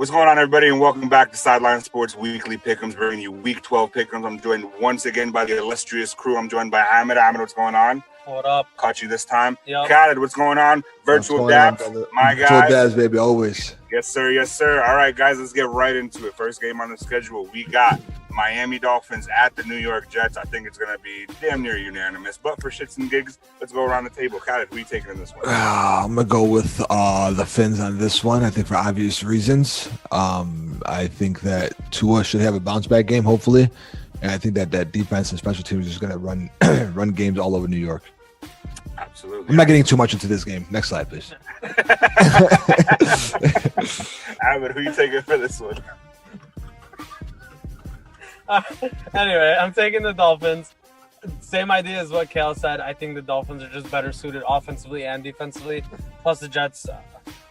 What's going on, everybody, and welcome back to SideLine Sports Weekly Pick'ems, bringing you Week 12 Pick'ems. I'm joined once again by the illustrious crew. I'm joined by Ahmed. Ahmed, what's going on? What up? Caught you this time. Yep. Khaled, what's going on? Virtual Dabs, my guy. Virtual Dabs, baby, always. Yes, sir. Yes, sir. All right, guys, let's get right into it. First game on the schedule, we got Miami Dolphins at the New York Jets. I think it's going to be damn near unanimous. But for shits and gigs, let's go around the table. Khaled, who are you taking in this one? I'm going to go with the Fins on this one, I think, for obvious reasons. I think that Tua should have a bounce-back game, hopefully. And I think that defense and special teams is just going to run games all over New York. Absolutely. I'm not getting too much into this game. Next slide, please. Ahmed, who are you taking for this one? Anyway, I'm taking the Dolphins. Same idea as what Kalz said. I think the Dolphins are just better suited offensively and defensively. Plus the Jets,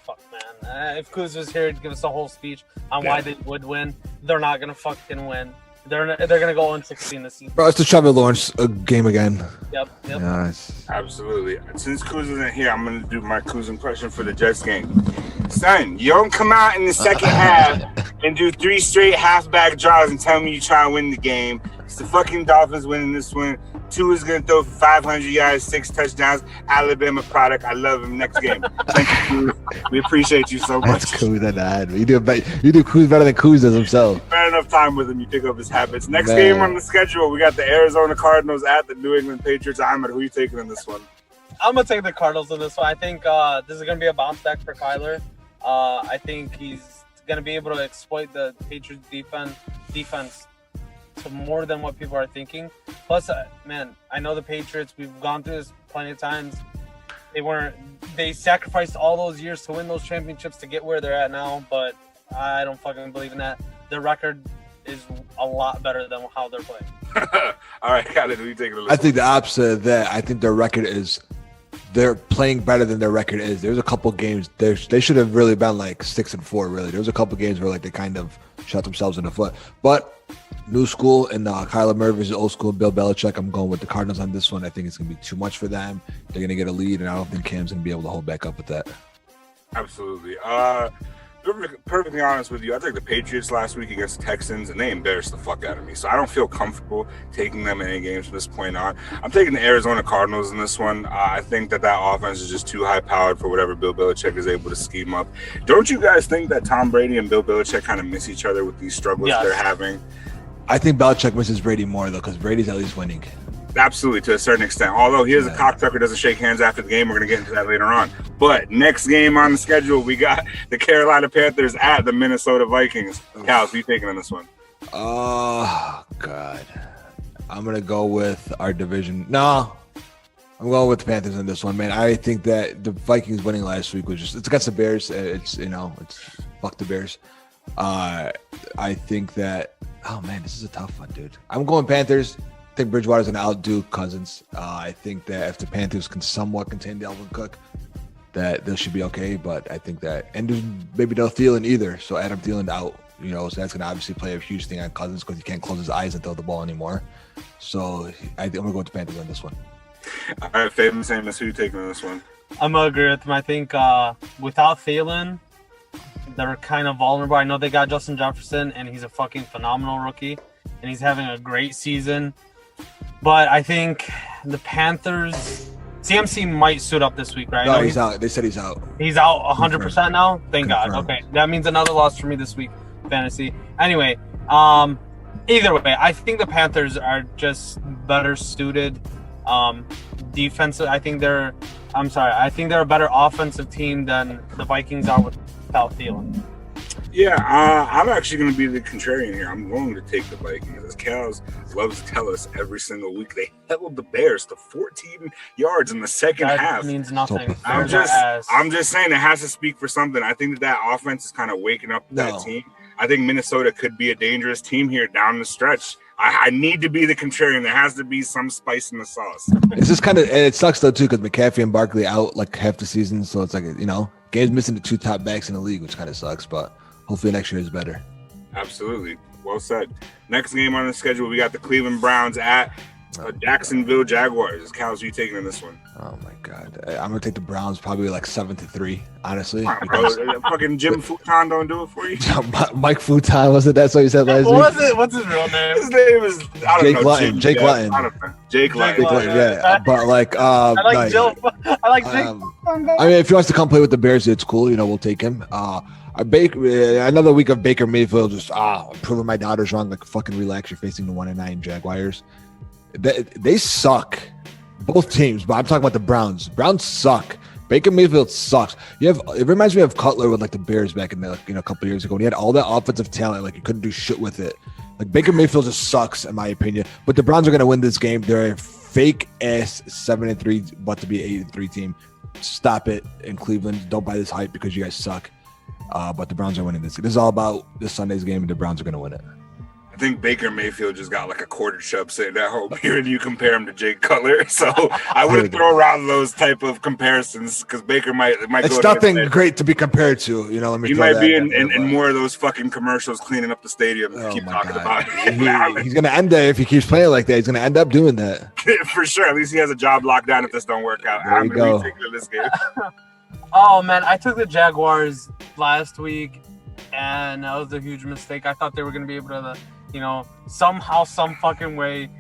fuck man. If Kalz was here, he'd give us a whole speech on why they would win. They're not gonna fucking win. They're gonna go 1-16 this season. Bro, it's the Trevor Lawrence game again. Yep. Nice. Absolutely. Since Kuz isn't here, I'm gonna do my Kuz impression for the Jets game. Son, you don't come out in the second half and do 3 straight halfback draws and tell me you try to win the game. It's the fucking Dolphins winning this one. Tua's gonna throw for 500 yards, 6 touchdowns. Alabama product. I love him. Next game. Thank you, Kuz. We appreciate you so much. That's Kuz and that. You do Kuz better than Kuz does himself. Spend enough time with him, you pick up his habits. Next game on the schedule, we got the Arizona Cardinals at the New England Patriots. Ahmed, who are you taking in this one? I'm gonna take the Cardinals in this one. I think this is gonna be a bounce back for Kyler. I think he's gonna be able to exploit the Patriots defense to more than what people are thinking. Plus, man, I know the Patriots. We've gone through this plenty of times. They sacrificed all those years to win those championships to get where they're at now. But I don't fucking believe in that. Their record is a lot better than how they're playing. All right, Khaled, who are you taking? I think the opposite of that. I think their record is. They're playing better than their record is. There's a couple games they should have really been like 6-4. Really, there was a couple games where like they kind of shot themselves in the foot. But new school and Kyler Murray versus old school Bill Belichick. I'm going with the Cardinals on this one. I think it's gonna be too much for them. They're gonna get a lead, and I don't think Cam's gonna be able to hold back up with that. Absolutely. Perfectly honest with you, I took the Patriots last week against the Texans, and they embarrassed the fuck out of me. So I don't feel comfortable taking them in any games from this point on. I'm taking the Arizona Cardinals in this one. I think that offense is just too high-powered for whatever Bill Belichick is able to scheme up. Don't you guys think that Tom Brady and Bill Belichick kind of miss each other with these struggles they're having? I think Belichick misses Brady more, though, because Brady's at least winning. Absolutely, to a certain extent. Although he is a cocksucker, doesn't shake hands after the game. We're going to get into that later on. But next game on the schedule, we got the Carolina Panthers at the Minnesota Vikings. Kalz, who are you taking in this one? Oh, God. I'm going to go with our division. No, I'm going with the Panthers in this one, man. I think that the Vikings winning last week was it's against the Bears. It's fuck the Bears. I think that, oh, man, this is a tough one, dude. I'm going Panthers. I think Bridgewater's going to outdo Cousins. I think that if the Panthers can somewhat contain Dalvin Cook, that they should be okay. But I think that, and there's maybe no Thielen either. So Adam Thielen out, so that's going to obviously play a huge thing on Cousins because he can't close his eyes and throw the ball anymore. So I'm going to go with the Panthers on this one. All right, famous Amos, who are you taking on this one? I'm going to agree with him. I think without Thielen, they're kind of vulnerable. I know they got Justin Jefferson, and he's a fucking phenomenal rookie, and he's having a great season. But I think the Panthers, CMC might suit up this week, right? No, he's out. They said he's out. He's out 100% now? Thank God. Confirmed. Okay, that means another loss for me this week, fantasy. Anyway, either way, I think the Panthers are just better suited. Defensive, I think they're a better offensive team than the Vikings are without Thielen. Yeah, I'm actually going to be the contrarian here. I'm going to take the Vikings. As Kalz loves to tell us every single week, they held the Bears to 14 yards in the second half. That means nothing. I'm just saying it has to speak for something. I think that offense is kind of waking up that team. I think Minnesota could be a dangerous team here down the stretch. I need to be the contrarian. There has to be some spice in the sauce. It's just kind of, and it sucks though too because McCaffrey and Barkley out like half the season, so it's like games missing the 2 top backs in the league, which kind of sucks. But hopefully next year is better. Absolutely, well said. Next game on the schedule, we got the Cleveland Browns at Jacksonville Jaguars. Kalz, who you taking in this one? Oh my God, I'm gonna take the Browns probably like 7-3. Honestly, Fucking Jim Futon don't do it for you. Mike Futon, was it? That's what you said last week. What was it? What's his real name? His name is Jake Lutton. Jake Lutton. Jake Lutton. Yeah, but like, I like Joe. I like Jake. I mean, if he wants to come play with the Bears, it's cool. You know, we'll take him. Another week of Baker Mayfield, just proving my doubters wrong. Like, fucking relax. You're facing the 1-9 Jaguars. They suck, both teams. But I'm talking about the Browns. Browns suck. Baker Mayfield sucks. It reminds me of Cutler with like the Bears back in the a couple of years ago. When he had all that offensive talent, like you couldn't do shit with it. Like Baker Mayfield just sucks in my opinion. But the Browns are gonna win this game. They're a fake ass 7-3, but to be 8-3 team. Stop it in Cleveland. Don't buy this hype because you guys suck. But the Browns are winning this. This is all about this Sunday's game, and the Browns are gonna win it. I think Baker Mayfield just got like a quarter chub sitting at home hearing you compare him to Jake Cutler. So I wouldn't throw around those type of comparisons because Baker might it's go nothing great to be compared to. You know, let me. He might be in more of those fucking commercials cleaning up the stadium. Keep talking about it. He's gonna end there if he keeps playing like that. He's gonna end up doing that for sure. At least he has a job locked down if this don't work out. I'm gonna be taking this game. Oh man, I took the Jaguars last week, and that was a huge mistake. I thought they were gonna be able to. Somehow, some fucking way,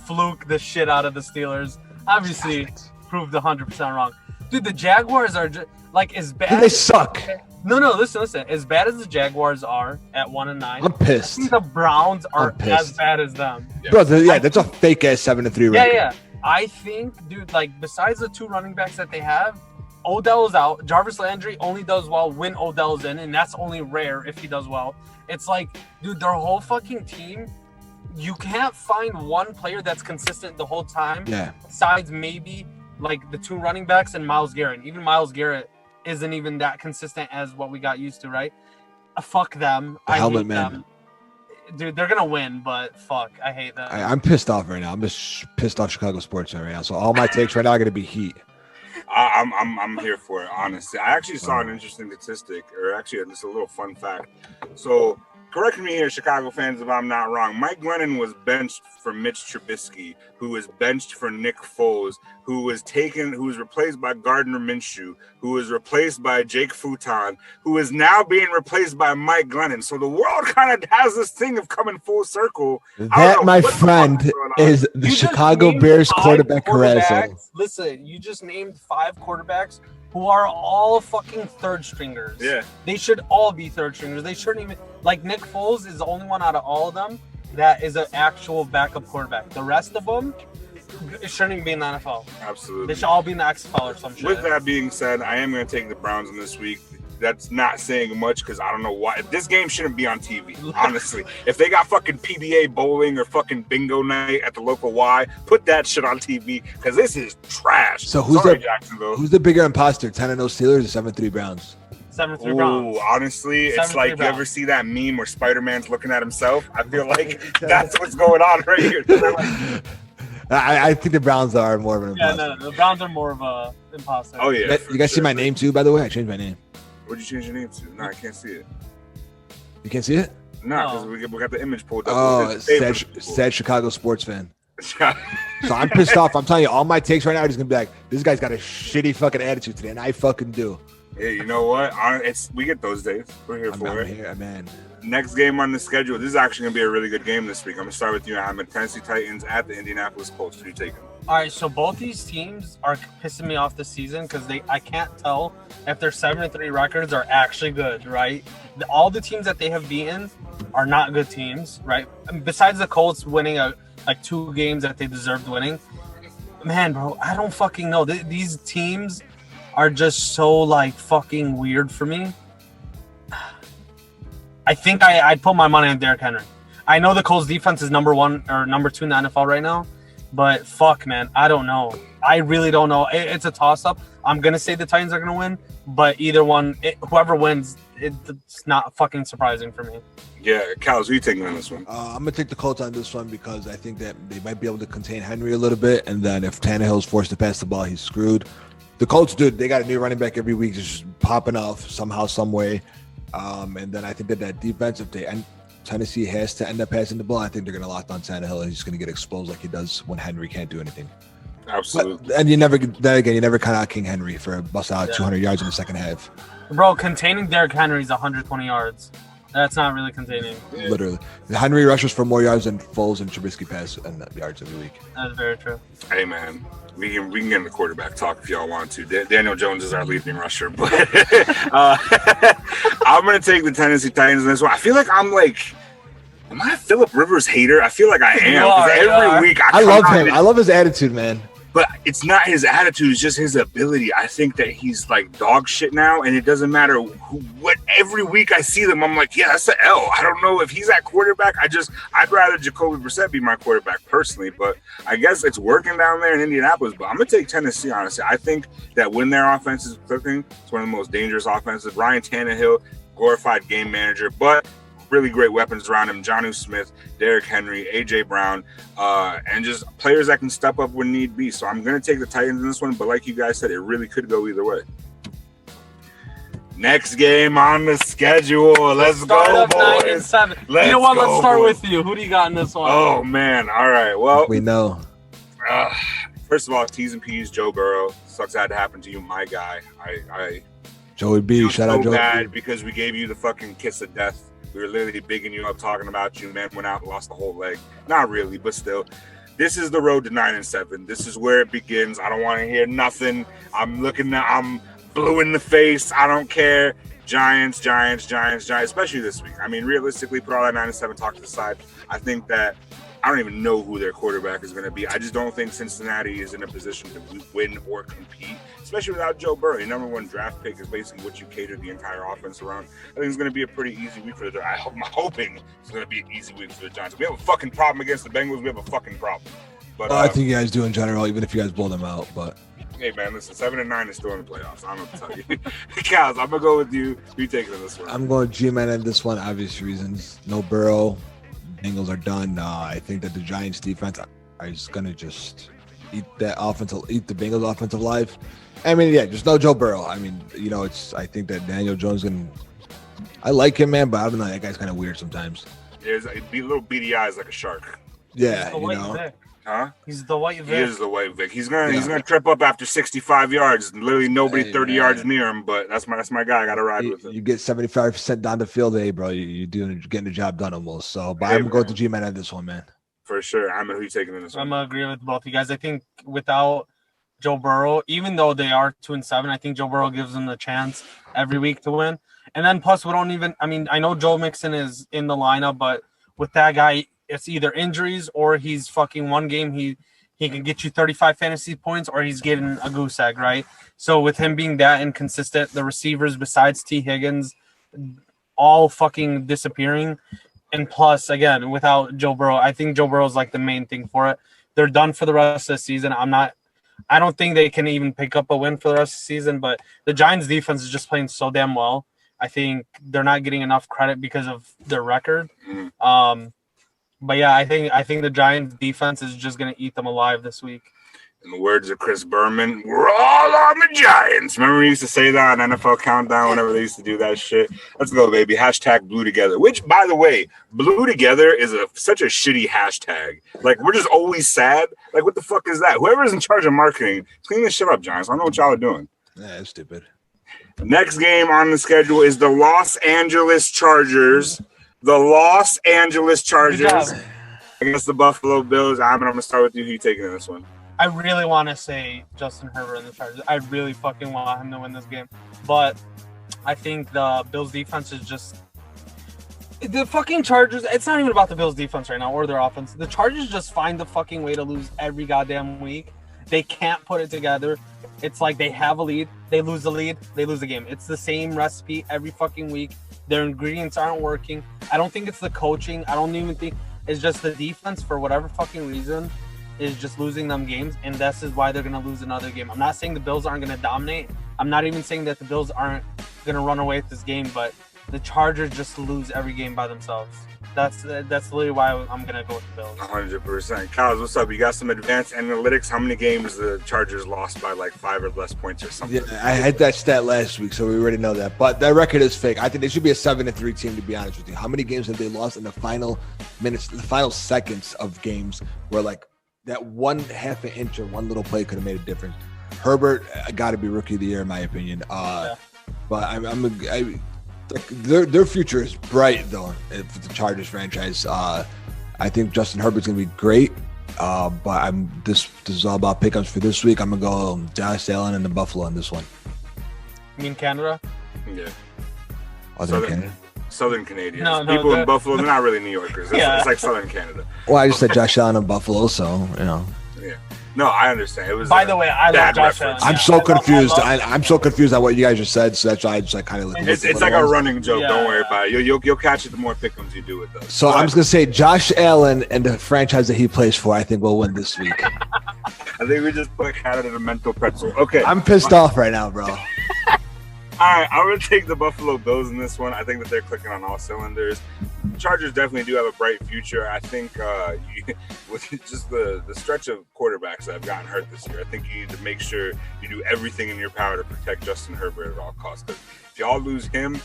fluke the shit out of the Steelers. Obviously, proved 100% wrong. Dude, the Jaguars are just, like, as bad. Dude, they suck. No, listen. As bad as the Jaguars are at 1-9, I'm pissed. I think the Browns are as bad as them. Bro, that's a fake ass 7-3 record. Yeah. I think, dude, like, besides the two running backs that they have, Odell is out. Jarvis Landry only does well when Odell's in, and that's only rare if he does well. It's like, dude, their whole fucking team, you can't find one player that's consistent the whole time. Yeah. Besides maybe like the two running backs and Myles Garrett. Even Myles Garrett isn't even that consistent as what we got used to, right? Fuck them. I hate them. Dude, they're gonna win, but fuck, I hate them. I'm pissed off right now. I'm just pissed off Chicago sports right now. So all my takes right now are gonna be heat. I'm here for it, honestly. I actually saw an interesting statistic, or actually just a little fun fact. So, correct me here, Chicago fans, if I'm not wrong. Mike Glennon was benched for Mitch Trubisky, who was benched for Nick Foles, who was replaced by Gardner Minshew, who was replaced by Jake Futon, who is now being replaced by Mike Glennon. So the world kind of has this thing of coming full circle. That, my friend, is the Chicago Bears quarterback carousel. Listen, you just named 5 quarterbacks who are all fucking third stringers. Yeah. They should all be third stringers. They shouldn't even, like, Nick Foles is the only one out of all of them that is an actual backup quarterback. The rest of them, it shouldn't even be in the NFL. Absolutely. They should all be in the XFL or some shit. With that being said, I am going to take the Browns in this week. That's not saying much because I don't know why. This game shouldn't be on TV, honestly. If they got fucking PBA bowling or fucking bingo night at the local Y, put that shit on TV because this is trash. So who's Jacksonville? Who's the bigger imposter, 10-0 Steelers or 7-3 Browns? 7-3 Browns. Honestly, it's like you ever see that meme where Spider-Man's looking at himself? I feel like that's what's going on right here. I think the Browns are more of an imposter. Yeah, no, the Browns are more of a imposter. Oh, yeah. You guys see my name too, by the way? I changed my name. What'd you change your name to? No, I can't see it. You can't see it? No, because we got the image pulled up. Oh, sad Chicago sports fan. So I'm pissed off. I'm telling you, all my takes right now are just going to be like, this guy's got a shitty fucking attitude today, and I fucking do. Yeah, you know what? We get those days. We're here for it. Here, man. Next game on the schedule. This is actually going to be a really good game this week. I'm going to start with you. I'm at Tennessee Titans at the Indianapolis Colts. Who are you taking? All right, so both these teams are pissing me off this season because I can't tell if their 7-3 records are actually good, right? All the teams that they have beaten are not good teams, right? Besides the Colts winning like 2 games that they deserved winning. Man, bro, I don't fucking know. These teams are just so like fucking weird for me. I think I'd put my money on Derrick Henry. I know the Colts defense is number 1 or number 2 in the NFL right now, but fuck, man, I don't know. I really don't know. It's a toss-up. I'm gonna say the Titans are gonna win, but either one, whoever wins, it's not fucking surprising for me. Yeah, Kalz, who are you taking on this one? I'm gonna take the Colts on this one because I think that they might be able to contain Henry a little bit, and then if Tannehill's forced to pass the ball, he's screwed. The Colts, dude, they got a new running back every week, just popping off somehow, some way. And then I think that defense, if they Tennessee has to end up passing the ball. I think they're going to lock down Tannehill, and he's going to get exposed like he does when Henry can't do anything. Absolutely. And you never count out King Henry for bust out 200 yards in the second half. Bro, containing Derrick Henry is 120 yards. That's not really containing. Literally. Henry rushes for more yards than Foles and Trubisky pass and yards every week. That's very true. Hey, man. We can get in the quarterback talk if y'all want to. Daniel Jones is our leading rusher, but I'm going to take the Tennessee Titans in this one. I feel like am I a Phillip Rivers hater? I feel like I am. Every week I love him. I love his attitude, man. But it's not his attitude, it's just his ability. I think that he's like dog shit now, and it doesn't matter what. Every week I see them, I'm like, yeah, that's an L. I don't know if he's at quarterback. I'd rather Jacoby Brissett be my quarterback personally, but I guess it's working down there in Indianapolis. But I'm going to take Tennessee, honestly. I think that when their offense is clicking, it's one of the most dangerous offenses. Ryan Tannehill, glorified game manager, but really great weapons around him. Jonnu Smith, Derrick Henry, A.J. Brown, and just players that can step up when need be. So I'm going to take the Titans in this one, but like you guys said, it really could go either way. Next game on the schedule. Let's go, boys. 9-7. You know what? Let's start with you. Who do you got in this one? Oh, man. All right. Well, we know. First of all, T's and P's, Joe Burrow. Sucks that had to happen to you, my guy. Joey B. Shout out Joey bad because we gave you the fucking kiss of death. We were literally bigging you up, talking about you. Man went out and lost the whole leg. Not really, but still. This is the road to 9-7. This is where it begins. I don't want to hear nothing. I'm blue in the face. I don't care. Giants, especially this week. I mean, realistically, put all that 9-7 talk to the side. I think that I don't even know who their quarterback is going to be. I just don't think Cincinnati is in a position to win or compete, especially without Joe Burrow. Your number one draft pick is basically what you cater the entire offense around. I think it's going to be a pretty easy week for the Giants. I'm hoping it's going to be an easy week for the Giants. We have a fucking problem against the Bengals. We have a fucking problem. But I think you guys do in general, even if you guys blow them out. But hey, man, listen, 7-9 is still in the playoffs. I don't know what to tell you. Kalz, I'm going to go with you. Who you taking in this one? I'm going G-Man in this one, obvious reasons. No Burrow. Bengals are done. I think that the Giants defense are just gonna eat the Bengals offensive life. I mean, yeah, just no Joe Burrow. I mean, I think that Daniel Jones I like him, man, but I don't know, that guy's kind of weird sometimes. There's a little beady eyes like a shark. Yeah, Huh? He's the white Vic. He is the white Vic. He's gonna trip up after 65 yards. Literally nobody 30 yards near him, but that's my guy. I gotta ride with him. You get 75% down the field, hey, bro. You're getting the job done almost. So, but I'm gonna go with the G-Man on this one, man. For sure. Who you taking in this one? I'm gonna agree with both you guys. I think without Joe Burrow, even though they are 2-7, I think Joe Burrow gives them the chance every week to win. And then plus I know Joe Mixon is in the lineup, but with that guy, it's either injuries or he's fucking one game he can get you 35 fantasy points or he's getting a goose egg, right? So with him being that inconsistent, the receivers besides T. Higgins all fucking disappearing, and plus again without Joe Burrow, I think Joe Burrow is like the main thing for it. They're done for the rest of the season. I don't think they can even pick up a win for the rest of the season, but the Giants defense is just playing so damn well. I think they're not getting enough credit because of their record. But yeah, I think the Giants defense is just going to eat them alive this week. In the words of Chris Berman, we're all on the Giants. Remember we used to say that on NFL Countdown whenever they used to do that shit? Let's go, baby. Hashtag Blue Together. Which, by the way, Blue Together is such a shitty hashtag. Like, we're just always sad. Like, what the fuck is that? Whoever's in charge of marketing, clean this shit up, Giants. I don't know what y'all are doing. Yeah, that's stupid. Next game on the schedule is the Los Angeles Chargers. Against the Buffalo Bills. I'm going to start with you. Who you taking in this one? I really want to say Justin Herbert and the Chargers. I really fucking want him to win this game. But I think the Bills defense is just – the fucking Chargers – it's not even about the Bills defense right now or their offense. The Chargers just find the fucking way to lose every goddamn week. They can't put it together. It's like they have a lead. They lose the lead. They lose the game. It's the same recipe every fucking week. Their ingredients aren't working. I don't think it's the coaching. I don't even think it's just the defense for whatever fucking reason is just losing them games, and this is why they're going to lose another game. I'm not saying the Bills aren't going to dominate. I'm not even saying that the Bills aren't going to run away with this game, but the Chargers just lose every game by themselves. That's literally why I'm gonna go with the Bills. 100%. Kalz, what's up? You got some advanced analytics? How many games the Chargers lost by like 5 or less points or something? Yeah, I had that stat last week, so we already know that. But that record is fake. I think they should be a 7-3 team, to be honest with you. How many games have they lost in the final minutes, the final seconds of games where like that 1/2 an inch or one little play could have made a difference? Herbert got to be rookie of the year in my opinion. But their future is bright though for the Chargers franchise. I think Justin Herbert's gonna be great. But this is all about pickups for this week. I'm gonna go Josh Allen and the Buffalo on this one. You mean Canada? Yeah. Southern Canadians. No, People in Buffalo, they're not really New Yorkers. It's like Southern Canada. Well, I just said Josh Allen and Buffalo, so you know. Yeah. No, I understand. It was. By the way, I love Josh Allen. I'm so confused. I'm so confused at what you guys just said. So that's why I just like kind of. It's like a running joke. Don't worry about it. You'll catch it the more pick'ems you do with us. So I'm just gonna say Josh Allen and the franchise that he plays for, I think will win this week. I think we just put Canada in a mental pretzel. Okay. I'm pissed off right now, bro. All right, I'm going to take the Buffalo Bills in this one. I think that they're clicking on all cylinders. Chargers definitely do have a bright future. I think with just the stretch of quarterbacks that have gotten hurt this year, I think you need to make sure you do everything in your power to protect Justin Herbert at all costs. Because if y'all lose him,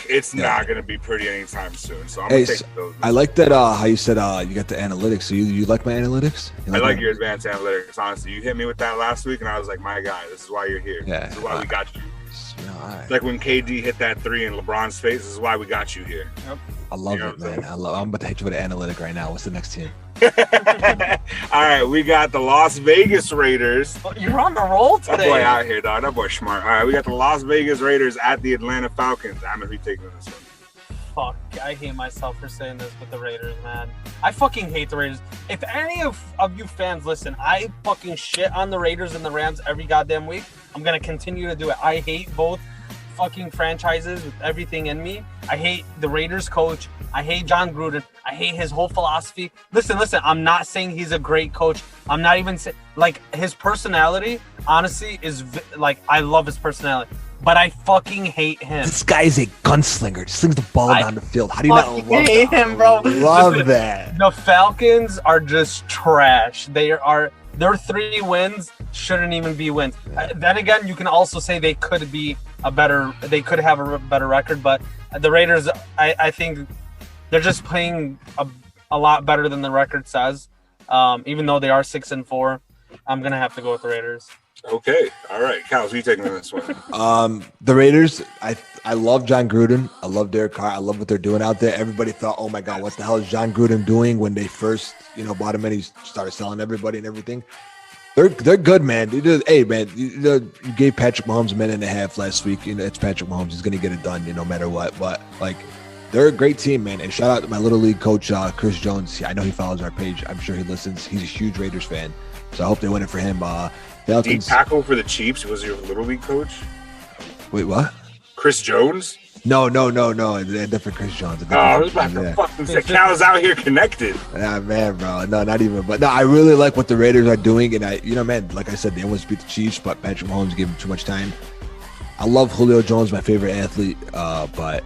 it's not going to be pretty anytime soon. So I'm going to take those. I like that how you said you got the analytics. So you like my analytics? I like your advanced analytics, honestly. You hit me with that last week, and I was like, my guy, this is why you're here. Yeah. This is why we got you. Right. It's like when KD hit that 3 in LeBron's face. This is why we got you here. Yep. I love it, man. I'm about to hit you with an analytic right now. What's the next team? All right, we got the Las Vegas Raiders. You're on the roll today. That boy out here, dog. That boy smart. All right, we got the Las Vegas Raiders at the Atlanta Falcons. I'm going to be taking this one. Fuck, I hate myself for saying this with the Raiders, man. I fucking hate the Raiders. If any of you fans listen, I fucking shit on the Raiders and the Rams every goddamn week. I'm going to continue to do it. I hate both fucking franchises with everything in me. I hate the Raiders coach. I hate John Gruden. I hate his whole philosophy. Listen, I'm not saying he's a great coach. I'm not even saying, like, his personality, honestly, is, like, I love his personality. But I fucking hate him. This guy is a gunslinger. Just slings the ball down the field. How do you not love hate him, bro? Love that. The Falcons are just trash. Their 3 wins shouldn't even be wins. Then again, you can also say they could have a better record. But the Raiders, I think they're just playing a lot better than the record says. Even though they are 6-4, I'm gonna have to go with the Raiders. Okay. All right. Kalz, who you taking on this one? The Raiders, I love John Gruden. I love Derek Carr. I love what they're doing out there. Everybody thought, oh my God, what the hell is John Gruden doing when they first, bought him and he started selling everybody and everything. They're good, man. Hey, man, you gave Patrick Mahomes a minute and a half last week. It's Patrick Mahomes. He's going to get it done, no matter what. But, like, they're a great team, man. And shout out to my Little League coach, Chris Jones. I know he follows our page. I'm sure he listens. He's a huge Raiders fan. So I hope they win it for him. Did he tackle for the Chiefs? Was your Little League coach? Wait, what? Chris Jones? No. A different Chris Jones. I was about to fucking say, Cal's out here connected. Yeah, man, bro. No, not even. But no, I really like what the Raiders are doing. And man, like I said, they almost beat the Chiefs, but Patrick Mahomes gave him too much time. I love Julio Jones, my favorite athlete. But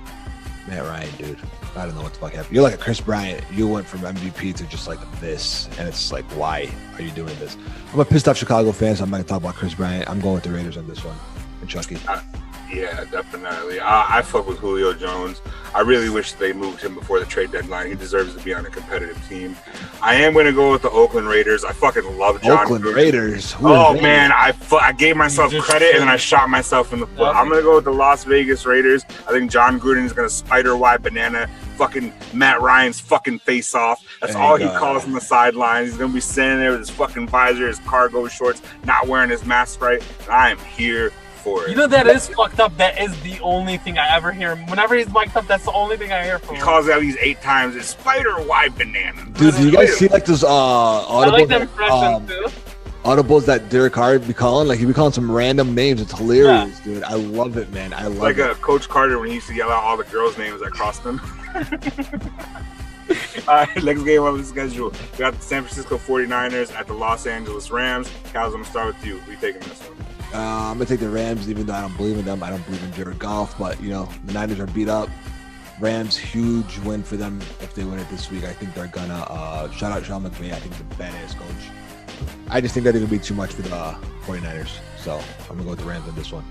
Matt Ryan, dude, I don't know what the fuck happened. You're like a Chris Bryant. You went from MVP to just like this. And it's like, why are you doing this? I'm a pissed off Chicago fan, so I'm not going to talk about Chris Bryant. I'm going with the Raiders on this one. And Chucky. Yeah, definitely. I fuck with Julio Jones. I really wish they moved him before the trade deadline. He deserves to be on a competitive team. I am going to go with the Oakland Raiders. I fucking love John Oakland Gruden. Raiders. Man, I gave myself credit and then I shot myself in the foot. I'm going to go with the Las Vegas Raiders. I think John Gruden is going to spider-wide banana fucking Matt Ryan's fucking face off. That's all he calls on the sideline. He's going to be standing there with his fucking visor, his cargo shorts, not wearing his mask right. And I am here. That is fucked up. That is the only thing I ever hear. Whenever he's mic'd up, that's the only thing I hear from him. He calls out these 8 times. It's spider-wide banana. Dude, do you guys see like those audibles? I like them impressions too. Audibles that Derek Carr be calling? Like he be calling some random names. It's hilarious, dude. I love it, man. I love like it. Like Coach Carter when he used to yell out all the girls' names that crossed them. All right, next game on the schedule. We got the San Francisco 49ers at the Los Angeles Rams. Kalz, I'm going to start with you. Who are you taking this one? I'm gonna take the Rams, even though I don't believe in them. I don't believe in Jared Goff, but you know the Niners are beat up. Rams, huge win for them if they win it this week. I think they're gonna shout out Sean McVay. I think he's a badass coach. I just think that it'll be too much for the 49ers. So I'm gonna go with the Rams on this one.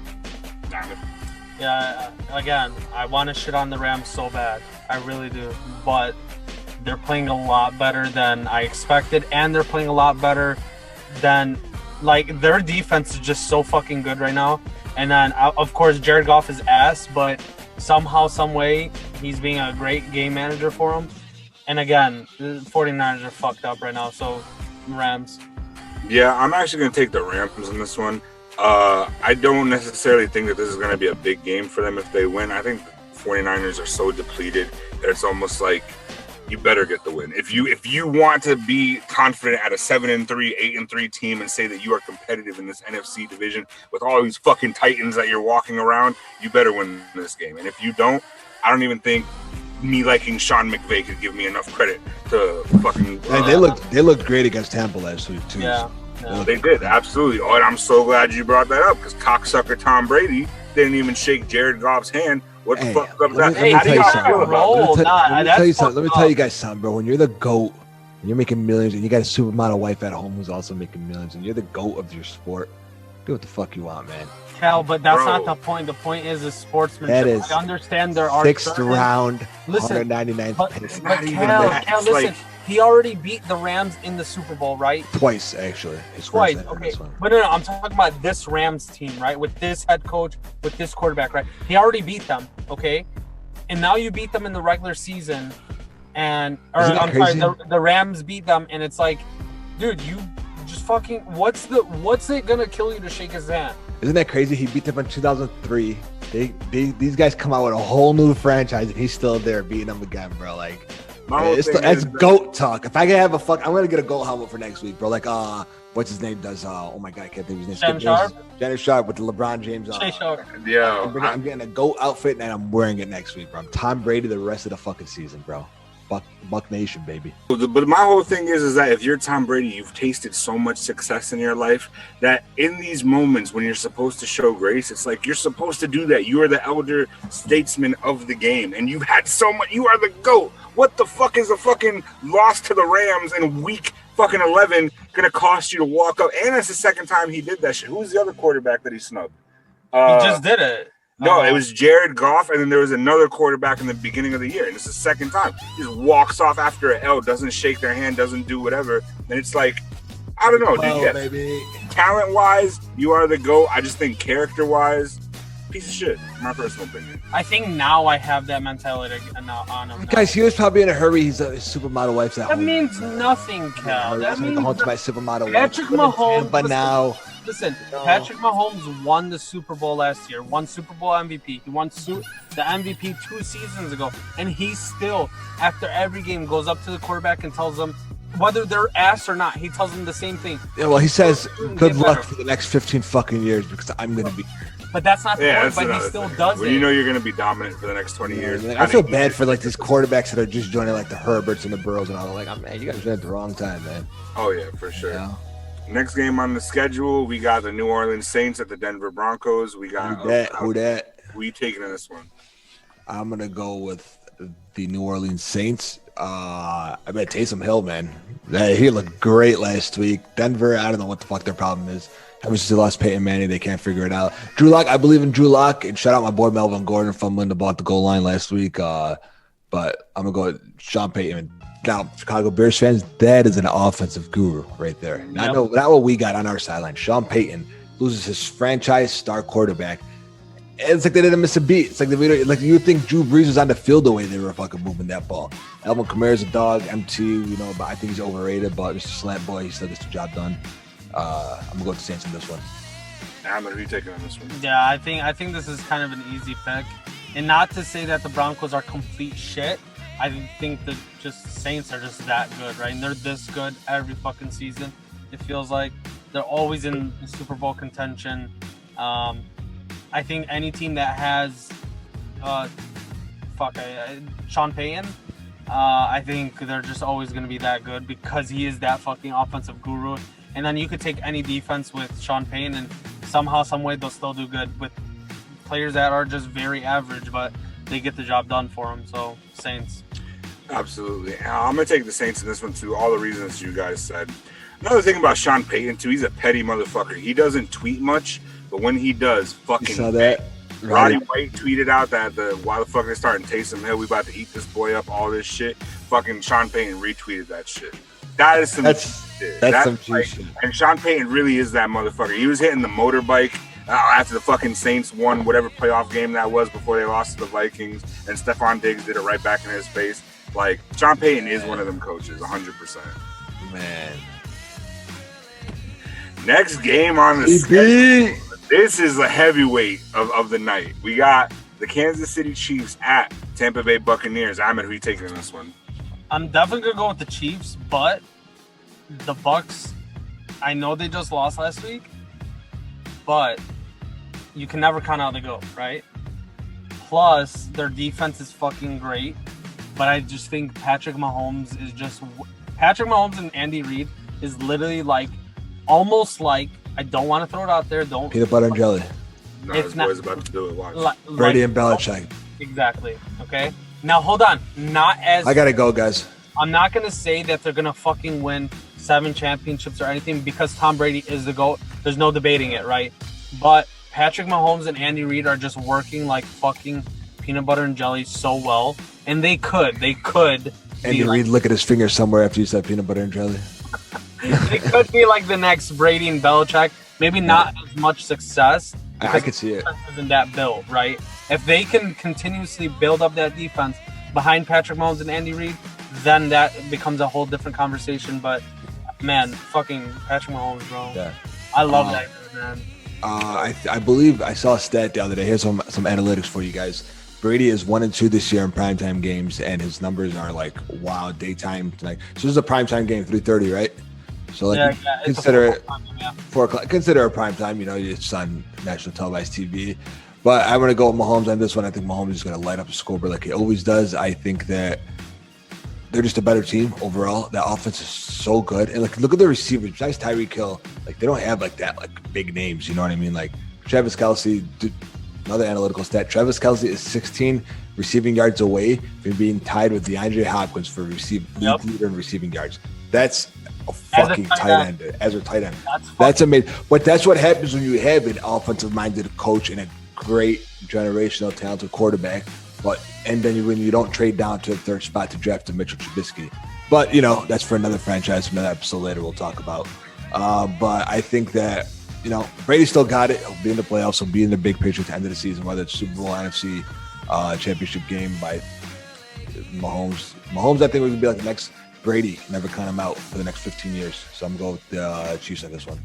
Yeah, again, I want to shit on the Rams so bad. I really do. But they're playing a lot better than I expected, and they're playing a lot better than, like, their defense is just so fucking good right now. And then, of course, Jared Goff is ass, but somehow, some way, he's being a great game manager for them. And again, the 49ers are fucked up right now, so Rams. Yeah, I'm actually going to take the Rams in this one. I don't necessarily think that this is going to be a big game for them if they win. I think the 49ers are so depleted that it's almost like you better get the win. If you want to be confident at a 7-3, 8-3 team and say that you are competitive in this NFC division with all these fucking Titans that you're walking around, you better win this game. And if you don't, I don't even think me liking Sean McVay could give me enough credit to fucking. They looked great against Tampa last week too. Yeah. They did, absolutely. Oh, and I'm so glad you brought that up because cocksucker Tom Brady didn't even shake Jared Goff's hand. What the fuck up that? Let me tell you guys something, bro. When you're the GOAT and you're making millions and you got a supermodel wife at home who's also making millions and you're the GOAT of your sport, do what the fuck you want, man. Cal, but that's not the point. The point is sportsmanship. That is. I understand there are sixth round, listen, 199th but pick. Cal, listen. He already beat the Rams in the Super Bowl, right? Twice, actually. Twice, okay. But no, I'm talking about this Rams team, right? With this head coach, with this quarterback, right? He already beat them, okay? And now you beat them in the regular season, the Rams beat them, and it's like, dude, you just fucking. What's it gonna kill you to shake his hand? Isn't that crazy? He beat them in 2003. These guys come out with a whole new franchise, and he's still there beating them again, bro. Like. That's GOAT talk. If I can have I'm gonna get a GOAT helmet for next week, bro. Like, what's his name does? Oh my god, I can't think of his name. Shannon Sharp with the LeBron James. Yeah, I'm getting a GOAT outfit and I'm wearing it next week, bro. I'm Tom Brady the rest of the fucking season, bro. Buck Nation, baby. But my whole thing is that if you're Tom Brady, you've tasted so much success in your life that in these moments when you're supposed to show grace, it's like you're supposed to do that. You are the elder statesman of the game, and you've had so much. You are the GOAT. What the fuck is a fucking loss to the Rams in week fucking 11 gonna cost you to walk up? And it's the second time he did that shit. Who's the other quarterback that he snubbed? He just did it. No, it was Jared Goff, and then there was another quarterback in the beginning of the year, and it's the second time. He just walks off after an L, doesn't shake their hand, doesn't do whatever, and it's like, I don't know, dude. Talent-wise, you are the GOAT. I just think character-wise, piece of shit. My personal opinion. I think now I have that mentality on him. Guys, he was probably in a hurry. His supermodel wife's at home. That means nothing, Cal. That means home to my supermodel Patrick Mahomes. But now. Listen, Patrick Mahomes won the Super Bowl last year, won Super Bowl MVP. He won the MVP 2 seasons ago, and he still, after every game, goes up to the quarterback and tells them, whether they're ass or not, he tells them the same thing. Yeah, well, he says, good luck for the next 15 fucking years because I'm going to be here. But that's not the point, but he still does it. You know you're going to be dominant for the next 20 years. I feel bad for, like, these quarterbacks that are just joining, like, the Herberts and the Burrows and all. Like, oh, man, you guys are at the wrong time, man. Oh, yeah, for sure. Yeah. Next game on the schedule, we got the New Orleans Saints at the Denver Broncos. We got who that? Who you taking in this one? I'm gonna go with the New Orleans Saints. I bet Taysom Hill, man. He looked great last week. Denver, I don't know what the fuck their problem is. Ever since they lost Peyton Manning, they can't figure it out. Drew Lock, I believe in Drew Lock. And shout out my boy Melvin Gordon fumbling the ball at the goal line last week. But I'm gonna go with Sean Payton. Now, Chicago Bears fans, that is an offensive guru right there. Not what we got on our sideline. Sean Payton loses his franchise star quarterback. It's like they didn't miss a beat. It's like you would think Drew Brees was on the field the way they were fucking moving that ball. Alvin Kamara's a dog, MT, but I think he's overrated. But Mr. Slant Boy, he still gets the job done. I'm gonna go with the Saints in this one. Ahmed, who are you taking on this one? Yeah, I think this is kind of an easy pick, and not to say that the Broncos are complete shit. I think the Saints are just that good, right? And they're this good every fucking season. It feels like they're always in the Super Bowl contention. I think any team that has Sean Payton, I think they're just always going to be that good because he is that fucking offensive guru. And then you could take any defense with Sean Payton and somehow, some way, they'll still do good with players that are just very average, but they get the job done for them. So, Saints. Absolutely. I'm going to take the Saints in this one, too. All the reasons you guys said. Another thing about Sean Payton, too, he's a petty motherfucker. He doesn't tweet much, but when he does, fucking... You saw that? Roddy White tweeted out that why the fuck they starting Taysom Hill, we about to eat this boy up, all this shit. Fucking Sean Payton retweeted that shit. That is some shit. That's some shit. And Sean Payton really is that motherfucker. He was hitting the motorbike after the fucking Saints won whatever playoff game that was before they lost to the Vikings, and Stephon Diggs did it right back in his face. Like, Sean Payton is one of them coaches, 100%. Man. Next game on the schedule. This is a heavyweight of the night. We got the Kansas City Chiefs at Tampa Bay Buccaneers. Ahmed, who you taking in this one? I'm definitely going to go with the Chiefs, but the Bucs, I know they just lost last week, but you can never count out the GOAT, right? Plus, their defense is fucking great, but I just think Patrick Mahomes and Andy Reid is literally like, almost like, I don't want to throw it out there. Don't peanut butter and jelly. No, this boy's about to do it. Watch. Brady and Belichick. Exactly. Okay. Now hold on. I gotta go, guys. I'm not gonna say that they're gonna fucking win 7 championships or anything because Tom Brady is the GOAT. There's no debating it, right? But Patrick Mahomes and Andy Reid are just working like fucking peanut butter and jelly so well, and they could. Andy Reid look at his finger somewhere after you said peanut butter and jelly. It could be like the next Brady and Belichick. Maybe not as much success. I could see it. Isn't that build, right? If they can continuously build up that defense behind Patrick Mahomes and Andy Reid, then that becomes a whole different conversation. But man, fucking Patrick Mahomes, bro. Yeah. I love that guy, man. I believe I saw a stat the other day. Here's some analytics for you guys. Brady is 1-2 this year in primetime games, and his numbers are like daytime. Like, so this is a primetime game, 3:30, right? So like, consider it 4 o'clock. Consider a prime time. You know, it's on national televised TV. But I'm gonna go with Mahomes on this one. I think Mahomes is gonna light up the scoreboard like he always does. I think that they're just a better team overall. That offense is so good, and like, look at the receivers. Besides Tyreek Hill, like, they don't have like that like big names. You know what I mean? Like Travis Kelce. Another analytical stat: Travis Kelce is 16 receiving yards away from being tied with DeAndre Hopkins for leader in receiving yards. That's a fucking tight end. As a tight end. That's amazing. But that's what happens when you have an offensive-minded coach and a great generational talented quarterback. And then when you don't trade down to the 3rd spot to draft a Mitchell Trubisky. But, you know, that's for another franchise, another episode later we'll talk about. But I think that, you know, Brady still got it. He'll be in the playoffs. He'll be in the big picture at the end of the season, whether it's Super Bowl, NFC championship game by Mahomes. Mahomes, I think, would be like the next Brady. Never count him out for the next 15 years. So I'm going to go with the Chiefs on this one.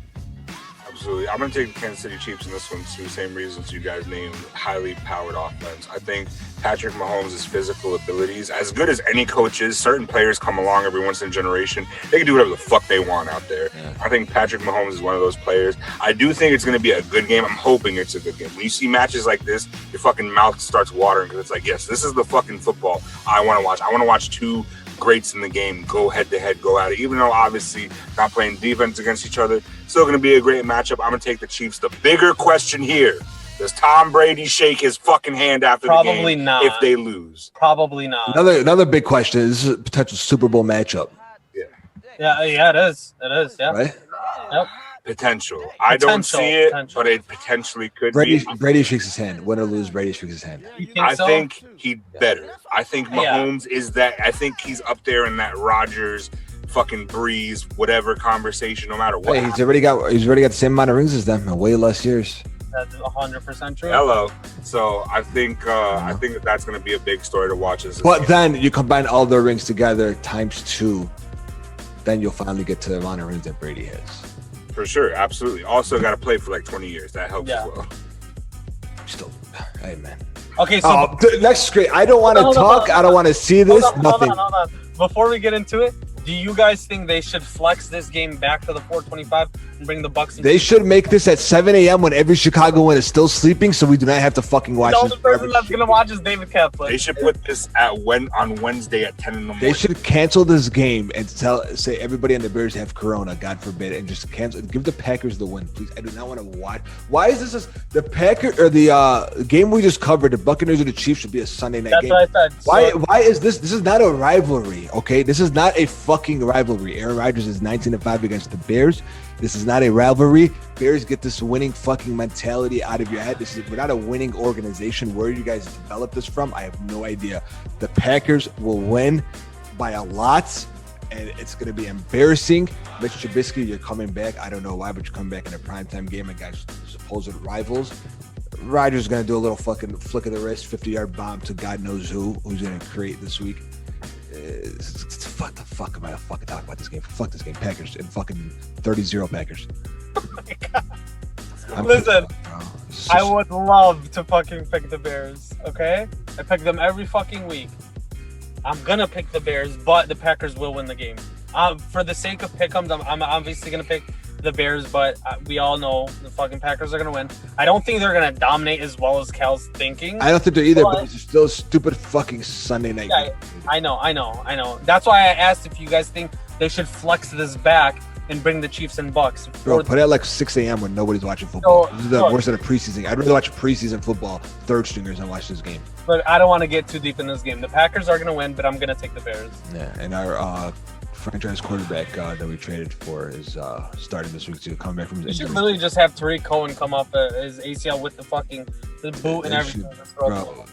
Absolutely. I'm going to take the Kansas City Chiefs in this one, too. Same reasons you guys named. Highly powered offense. I think Patrick Mahomes' physical abilities, as good as any coach is, certain players come along every once in a generation. They can do whatever the fuck they want out there. Yeah. I think Patrick Mahomes is one of those players. I do think it's going to be a good game. I'm hoping it's a good game. When you see matches like this, your fucking mouth starts watering because it's like, yes, this is the fucking football I want to watch. I want to watch two greats in the game go head to head, go at it. Even though obviously not playing defense against each other, still going to be a great matchup. I'm going to take the Chiefs. The bigger question here: does Tom Brady shake his fucking hand after the game? Probably not. If they lose, probably not. Another big question: is this a potential Super Bowl matchup? Yeah, it is. It is. Yeah. Right. Yep. Potential. I don't see it, but it potentially could be. Brady shakes his hand. Win or lose, Brady shakes his hand. I think he'd better. I think Mahomes is that. I think he's up there in that Rodgers, fucking Breeze, whatever conversation. No matter what. Hey, he's already got the same amount of rings as them, and way less years. That's 100% true. Hello. So I think that's going to be a big story to watch. But then you combine all their rings together times 2, then you'll finally get to the amount of rings that Brady has. For sure, absolutely. Also, got to play for like 20 years. That helps as well. Still, hey man. Okay, so next screen. I don't want to talk. I don't want to see this. Hold on. Before we get into it, Do you guys think they should flex this game back to the 425 and bring the Bucks? They should make this at 7 a.m. when every Chicagoan is still sleeping, so we do not have to fucking watch The this. only person that's gonna watch is David Kaplan. They should put this on Wednesday at 10 in the morning. They should cancel this game and say everybody on the Bears have Corona, God forbid, and just cancel. Give the Packers the win, please. I do not want to watch. Why is this the Packer or the game we just covered? The Buccaneers or the Chiefs should be a Sunday night game. That's what I said. Why is this? This is not a rivalry, okay? This is not a fucking rivalry. Aaron Rodgers is 19-5 against the Bears. This is not a rivalry. Bears, get this winning fucking mentality out of your head. We're not a winning organization. Where you guys developed this from, I have no idea. The Packers will win by a lot, and it's going to be embarrassing. Mitch Trubisky, you're coming back. I don't know why, but you're coming back in a primetime game against supposed rivals. Rodgers is going to do a little fucking flick of the wrist, 50-yard bomb to God knows who's going to create this week. What the fuck am I fucking talking about this game? Fuck this game. Packers and fucking 30-0 Packers. Oh my God. Listen, I would love to fucking pick the Bears, okay? I pick them every fucking week. I'm gonna pick the Bears, but the Packers will win the game. For the sake of pick'ems, I'm obviously gonna pick the Bears, but we all know the fucking Packers are gonna win. I don't think they're gonna dominate as well as Cal's thinking. I don't think they're either, but it's still a stupid fucking Sunday night game. I know. That's why I asked if you guys think they should flex this back and bring the Chiefs and Bucks. Bro, put it at like 6 a.m. when nobody's watching football. This is the worst of the preseason. I'd rather watch preseason football, third stringers, than watch this game. But I don't want to get too deep in this game. The Packers are going to win, but I'm going to take the Bears. Yeah, and our franchise quarterback that we traded for is starting this week to come back from his injury. You should literally just have Tariq Cohen come up his ACL with the boot and everything. Bro,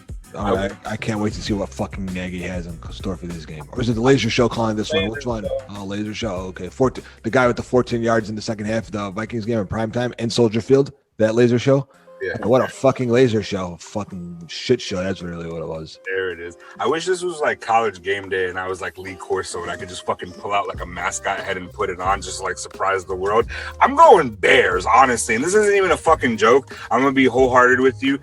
I can't wait to see what fucking Nagy has in store for this game. Or is it the Laser Show calling this one? Which one? Oh, Laser Show. Okay, the guy with the 14 yards in the second half of the Vikings game in primetime in Soldier Field. That Laser Show. Yeah. What a fucking laser show. Fucking shit show. That's really what it was. There it is. I wish this was like college game day and I was like Lee Corso and I could just fucking pull out like a mascot head and put it on just to like surprise the world. I'm going Bears, honestly. And this isn't even a fucking joke. I'm going to be wholehearted with you.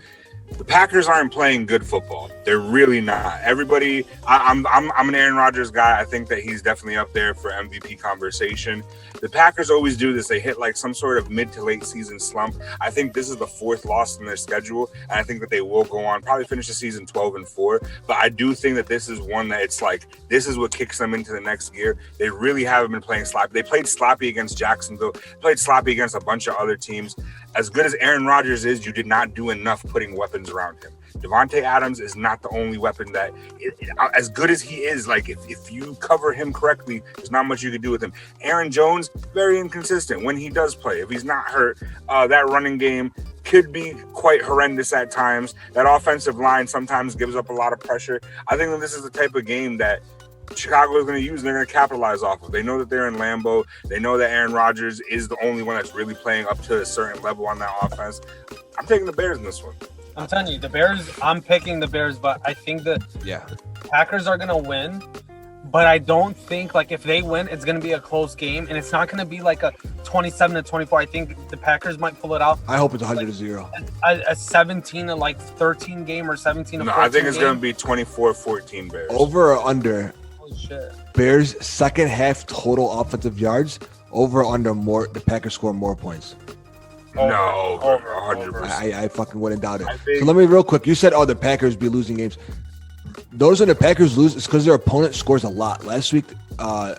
The Packers aren't playing good football. They're really not. Everybody, I'm an Aaron Rodgers guy. I think that he's definitely up there for MVP conversation. The Packers always do this. They hit like some sort of mid to late season slump. I think this is the fourth loss in their schedule, and I think that they will go on, probably finish the season 12-4. But I do think that this is one that it's like, this is what kicks them into the next gear. They really haven't been playing sloppy. They played sloppy against Jacksonville, played sloppy against a bunch of other teams. As good as Aaron Rodgers is, you did not do enough putting weapons around him. Devontae Adams is not the only weapon that, as good as he is, like if you cover him correctly, there's not much you can do with him. Aaron Jones, very inconsistent when he does play. If he's not hurt, that running game could be quite horrendous at times. That offensive line sometimes gives up a lot of pressure. I think that this is the type of game that Chicago is going to use and they're going to capitalize off of. They know that they're in Lambeau. They know that Aaron Rodgers is the only one that's really playing up to a certain level on that offense. I'm taking the Bears in this one. I'm telling you, the Bears, I'm picking the Bears, but I think the Packers are going to win. But I don't think, like, if they win, it's going to be a close game, and it's not going to be like a 27-24. I think the Packers might pull it out. I hope it's 100-0. A 17-13 game or 17-14. No, I think it's going to be 24-14 Bears. Over or under? Holy shit. Bears second half total offensive yards. Over or under more? The Packers score more points. No, over 100%. I fucking wouldn't doubt it. So let me real quick. You said, the Packers be losing games. Those when the Packers lose, it's because their opponent scores a lot. Last week,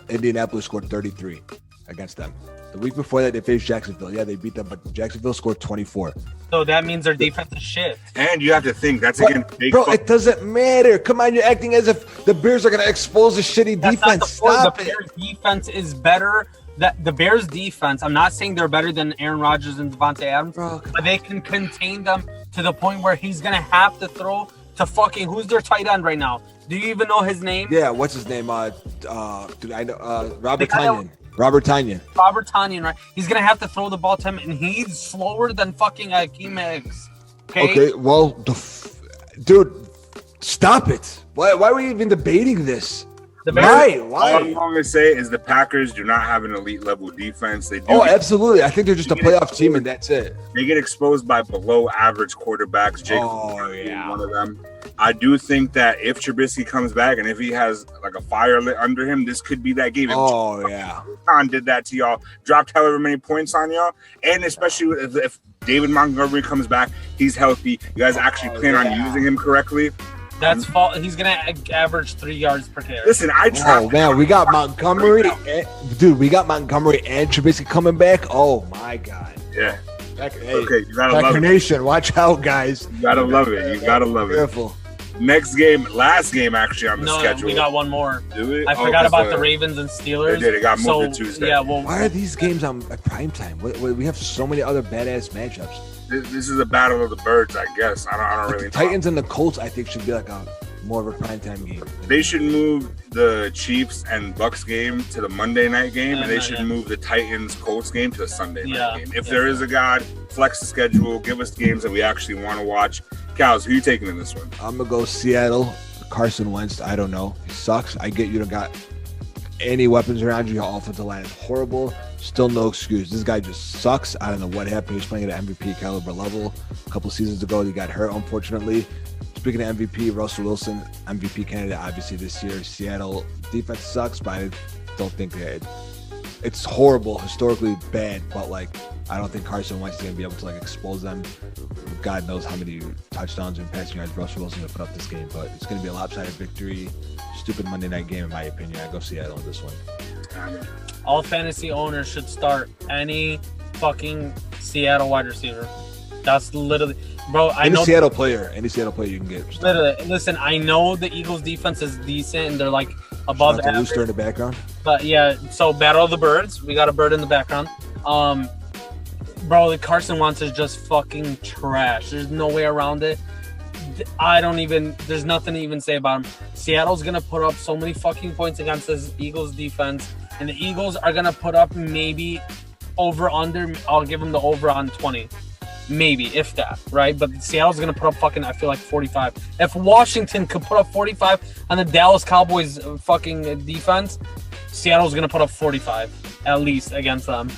Indianapolis scored 33 against them. The week before that, they faced Jacksonville. Yeah, they beat them, but Jacksonville scored 24. So that means their defense is shit. And you have to think, that's against big. Bro, it doesn't matter. Come on, you're acting as if the Bears are going to expose a shitty defense. Stop it. The Bears defense is better. The Bears defense, I'm not saying they're better than Aaron Rodgers and Devontae Adams, but they can contain them to the point where he's going to have to throw to fucking, who's their tight end right now? Do you even know his name? Yeah, what's his name? Dude, I know. Robert Tonyan. Robert Tonyan, right? He's going to have to throw the ball to him, and he's slower than fucking Hakeem Hicks. Okay, well, dude, stop it. Why are we even debating this? Why? All I'm going to say is the Packers do not have an elite level defense. They do. Absolutely. I think they're just a playoff team, and that's it. They get exposed by below average quarterbers. Jake one of them. I do think that if Trubisky comes back and if he has like a fire lit under him, this could be that game. Oh, yeah. Khan did that to y'all, dropped however many points on y'all, and especially if David Montgomery comes back, he's healthy. You guys actually plan on using him correctly. That's fault. He's gonna average 3 yards per carry. Listen, Oh man, we got Montgomery, dude. We got Montgomery and Trubisky coming back. Oh my god. Yeah. Okay, you gotta love Packer it. Nation, watch out, guys. You gotta love it. You gotta love it. Careful. Next game, last game actually on the schedule. We got one more. Do we? I forgot about the Ravens and Steelers. They did. It got moved to Tuesday. Yeah. Well, Why are these games on at prime time? We have so many other badass matchups. This is a battle of the birds, I guess. I don't really know. The Titans and the Colts, I think, should be like a more of a primetime game. They should move the Chiefs and Bucks game to the Monday night game, and they should move the Titans Colts game to the Sunday night game. If there is a God, flex the schedule, give us games that we actually want to watch. Kalz, who you taking in this one? I'm gonna go Seattle. Carson Wentz. I don't know. He sucks. I get you don't got any weapons around you. Your offensive line is horrible. Still no excuse. This guy just sucks. I don't know what happened. He's playing at an MVP caliber level. A couple seasons ago, he got hurt, unfortunately. Speaking of MVP, Russell Wilson, MVP candidate, obviously this year. Seattle defense sucks, but I don't think that it's horrible, historically bad. But like, I don't think Carson Wentz is gonna be able to like expose them. God knows how many touchdowns and passing yards Russell Wilson gonna put up this game, but it's gonna be a lopsided victory. Stupid Monday night game, in my opinion. I go Seattle in this one. all fantasy owners should start any fucking Seattle wide receiver. That's literally, bro. I know any Seattle player you can get. Literally, listen. I know the Eagles' defense is decent, and they're like above average. Rooster in the background. But yeah, so battle of the birds. We got a bird in the background. Bro, the Carson Wentz is just fucking trash. There's no way around it. There's nothing to even say about him. Seattle's gonna put up so many fucking points against this Eagles defense, and the Eagles are gonna put up maybe over under. I'll give them the over on 20. Maybe, if that, right? But Seattle's going to put up fucking, I feel like 45. If Washington could put up 45 on the Dallas Cowboys fucking defense, Seattle's going to put up 45 at least against them.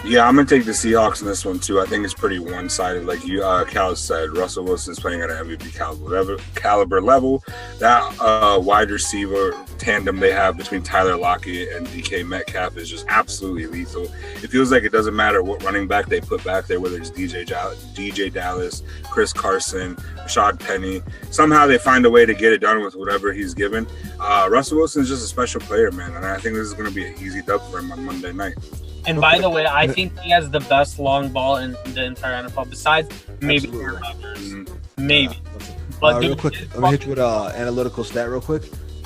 Yeah, I'm going to take the Seahawks in this one, too. I think it's pretty one-sided. Like you, Kalz said, Russell Wilson's playing at an MVP caliber level. That wide receiver tandem they have between Tyler Lockett and DK Metcalf is just absolutely lethal. It feels like it doesn't matter what running back they put back there, whether it's DJ Dallas, Chris Carson, Rashad Penny. Somehow they find a way to get it done with whatever he's given. Russell Wilson's just a special player, man, and I think this is going to be an easy dub for him on Monday night. And by the way, I think he has the best long ball in the entire NFL, besides maybe Aaron Rodgers. Maybe. But real quick, let me hit you with an analytical stat real quick.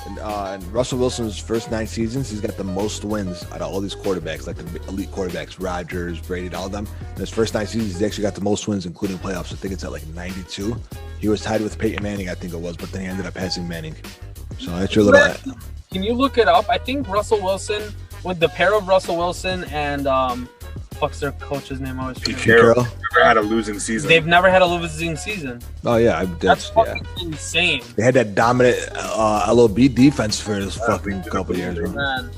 In Russell Wilson's first 9 seasons, he's got the most wins out of all these quarterbacks, like the elite quarterbacks, Rodgers, Brady, all of them. In his first 9 seasons, he's actually got the most wins, including playoffs. I think it's at like 92. He was tied with Peyton Manning, I think it was, but then he ended up passing Manning. So that's your little... Can you look it up? I think Russell Wilson... with the pair of Russell Wilson and what's their coach's name? I always forget. Pete Carroll never had a losing season. They've never had a losing season. Oh yeah, that's fucking insane. They had that dominant LOB defense for this fucking couple of years, bro. Man.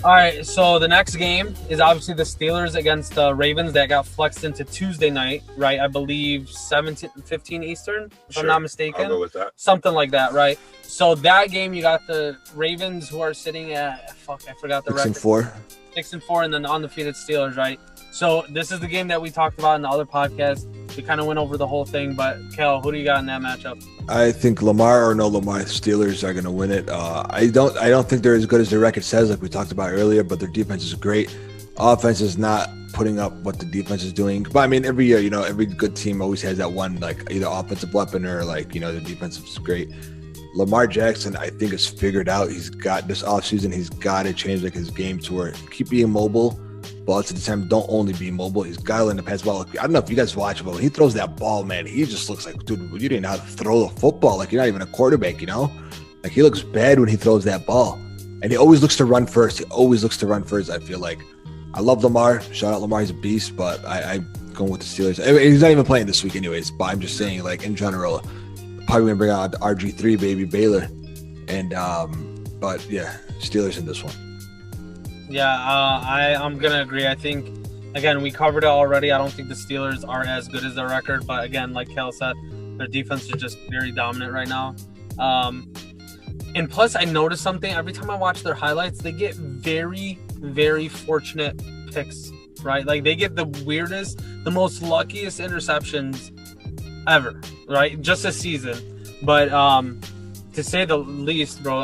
All right, so the next game is obviously the Steelers against the Ravens that got flexed into Tuesday night, right? I believe 15 Eastern, if I'm not mistaken. I'll go with that. Something like that, right? So that game, you got the Ravens who are sitting at, I forgot the record. 6-4. 6-4, and then undefeated Steelers, right? So this is the game that we talked about in the other podcast. We kind of went over the whole thing, but Kel, who do you got in that matchup? I think Lamar or no Lamar, Steelers are going to win it. I don't think they're as good as their record says, like we talked about earlier, but their defense is great. Offense is not putting up what the defense is doing. But I mean, every year, every good team always has that one, like either offensive weapon or like, the defense is great. Lamar Jackson, I think, is figured out. He's got this offseason, he's got to change like his game to where keep being mobile, but at the time, don't only be mobile. He's got to learn to pass the ball. I don't know if you guys watch, but when he throws that ball, man, he just looks like, dude, you didn't know how to throw the football. Like, you're not even a quarterback, Like, he looks bad when he throws that ball. And he always looks to run first. I feel like. I love Lamar. Shout out Lamar. He's a beast, but I'm going with the Steelers. I mean, he's not even playing this week anyways, but I'm just saying, like, in general, probably going to bring out RG3, baby, Baylor. And, but, yeah, Steelers in this one. Yeah, I'm going to agree. I think, again, we covered it already. I don't think the Steelers are as good as their record. But, again, like Kel said, Their defense is just very dominant right now. And plus, I noticed something. Every time I watch their highlights, they get very, very fortunate picks, right? Like, they get the weirdest, the most luckiest interceptions ever, right? Just this season. But to say the least, bro,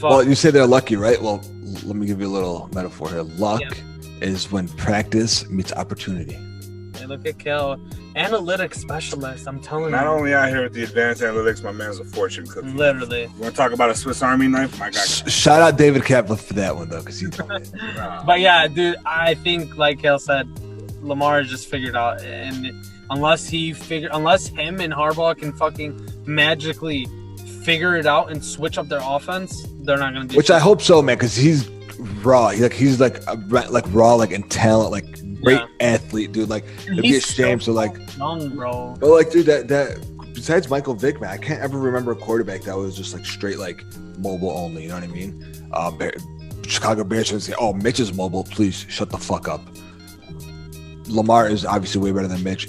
well, you say they're lucky, right? Well, let me give you a little metaphor here. Luck is when practice meets opportunity. Hey, look at Kel. Analytics specialist, I'm telling you. Not only out here with the advanced analytics, my man's a fortune cookie. Literally. You want to talk about a Swiss Army knife? My guy. Shout out David Kaplan for that one, though, because he told me. But yeah, dude, I think, like Kel said, Lamar has just figured out. And unless him and Harbaugh can fucking magically figure it out and switch up their offense, they're not going to do Which I hope so, man, because he's raw. He's like raw, like in talent, like great athlete, dude. Like it'd be a shame. So like young, bro. But like, dude, that besides Michael Vick, man, I can't ever remember a quarterback that was just like straight like mobile only. You know what I mean? Chicago Bears should say, "Oh, Mitch is mobile. Please shut the fuck up." Lamar is obviously way better than Mitch.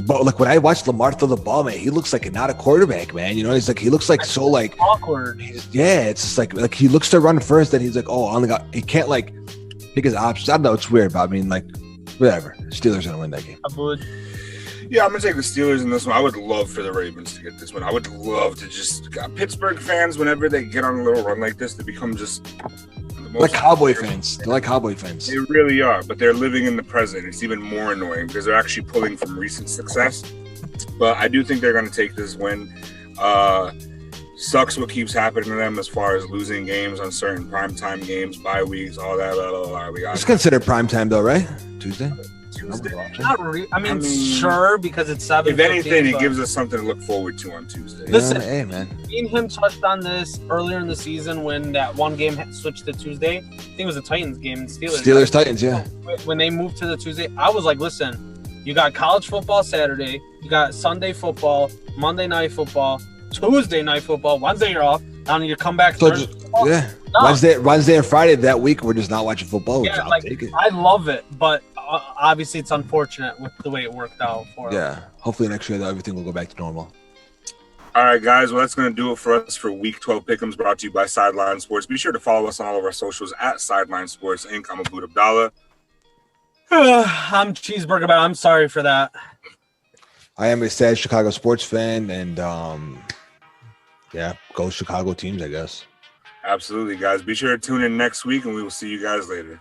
But like when I watch Lamar throw the ball, man, he looks like not a quarterback, man. You know, he looks like so like awkward. It's just like he looks to run first, then he's like, oh, I only got. He can't like pick his options. I don't know, it's weird, but I mean, like, whatever. Steelers gonna win that game. Yeah, I'm gonna take the Steelers in this one. I would love for the Ravens to get this one. I would love to just Pittsburgh fans, whenever they get on a little run like this, to become just like Cowboy fans. They're like Cowboy fans. They really are, but they're living in the present. It's even more annoying because they're actually pulling from recent success. But I do think they're going to take this win. Sucks what keeps happening to them as far as losing games on certain primetime games, bye weeks, all that. Blah, blah, blah. It's considered primetime though, right? Tuesday? Not really. I mean, sure, because it's 7. If anything, it gives us something to look forward to on Tuesday. Listen, hey, man. Me and him touched on this earlier in the season when that one game switched to Tuesday. I think it was the Titans game, Steelers Titans, yeah. When they moved to the Tuesday, I was like, listen, you got college football Saturday, you got Sunday football, Monday night football, Tuesday night football, Wednesday you're off, and you come back Thursday. Yeah. No. Wednesday and Friday that week, we're just not watching football. Yeah, like, I love it, but obviously it's unfortunate with the way it worked out for us. Yeah, hopefully next year though, everything will go back to normal. All right, guys. Well, that's going to do it for us for Week 12 Pick'ems, brought to you by SideLine Sports. Be sure to follow us on all of our socials at SideLine Sports Inc. I'm Abood Abdallah. I'm Cheeseburger, but I'm sorry for that. I am a sad Chicago sports fan, and yeah, go Chicago teams, I guess. Absolutely, guys. Be sure to tune in next week, and we will see you guys later.